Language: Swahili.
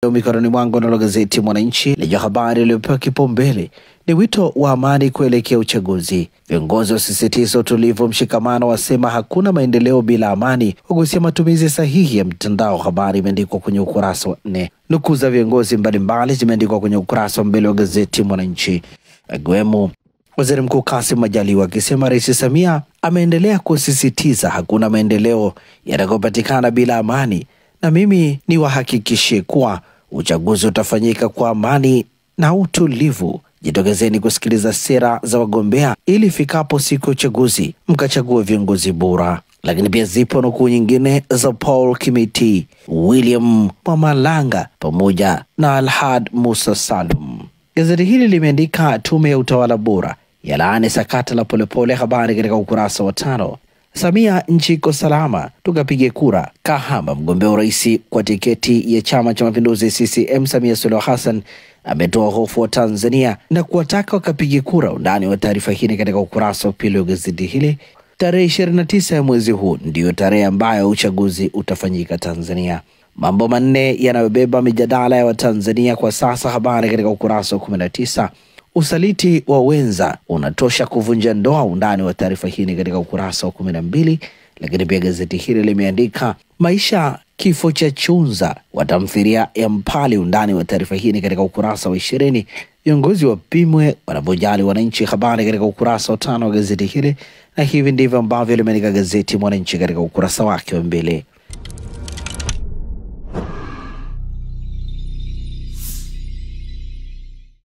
Mikononi mwangu na gazeti Mwananchi lenye habari iliyopewa kipaumbele ni wito wa amani kuelekea uchaguzi. Viongozi wasisitiza utulivu, mshikamano, wasema hakuna maendeleo bila amani, wagusia matumizi sahihi ya mtandao. Habari imeandikwa kwenye ukurasa wa 4. Nukuu za viongozi mbalimbali zimeandikwa kwenye ukurasa wa mbele wa gazeti Mwananchi, akiwemo Waziri Mkuu Kassim Majaliwa akisema Rais Samia ameendelea kusisitiza hakuna maendeleo yatakayopatikana bila amani, na mimi niwahakikishie kuwa uchaguzi utafanyika kwa amani na utulivu. Jitokezeni kusikiliza sera za wagombea ili fikapo siku ya uchaguzi mkachague viongozi bora. Lakini pia zipo nukuu nyingine za Paul Kimiti, William Mwamalanga pamoja na Alhad Musa Salum. Gazeti hili limeandika tume ya utawala bora yalaani sakata la Polepole. Habari katika ukurasa wa 5. Samia, nchi iko salama, tukapige kura. Kahama, mgombea urais kwa tiketi ya Chama cha Mapinduzi CCM Samia Suluhu Hassan ametoa hofu wa Tanzania na kuwataka wakapige kura. Undani wa taarifa hii katika ukurasa wa pili wa gazeti hili. Tarehe 29 ya mwezi huu ndiyo tarehe ambayo uchaguzi utafanyika Tanzania. Mambo manne yanayobeba mijadala ya Watanzania kwa sasa. Habari katika ukurasa wa 19. Usaliti wa wenza unatosha kuvunja ndoa. Undani wa taarifa hii katika ukurasa wa 12. Lakini pia gazeti hili limeandika maisha kifo cha Chunza watamthilia ya Mpali. Undani wa taarifa hii katika ukurasa wa 20. Viongozi wapimwe wanapojali wananchi. Habari katika ukurasa wa 5 wa gazeti hili, na hivi ndivyo ambavyo limeandika gazeti Mwananchi katika ukurasa wake wa mbele.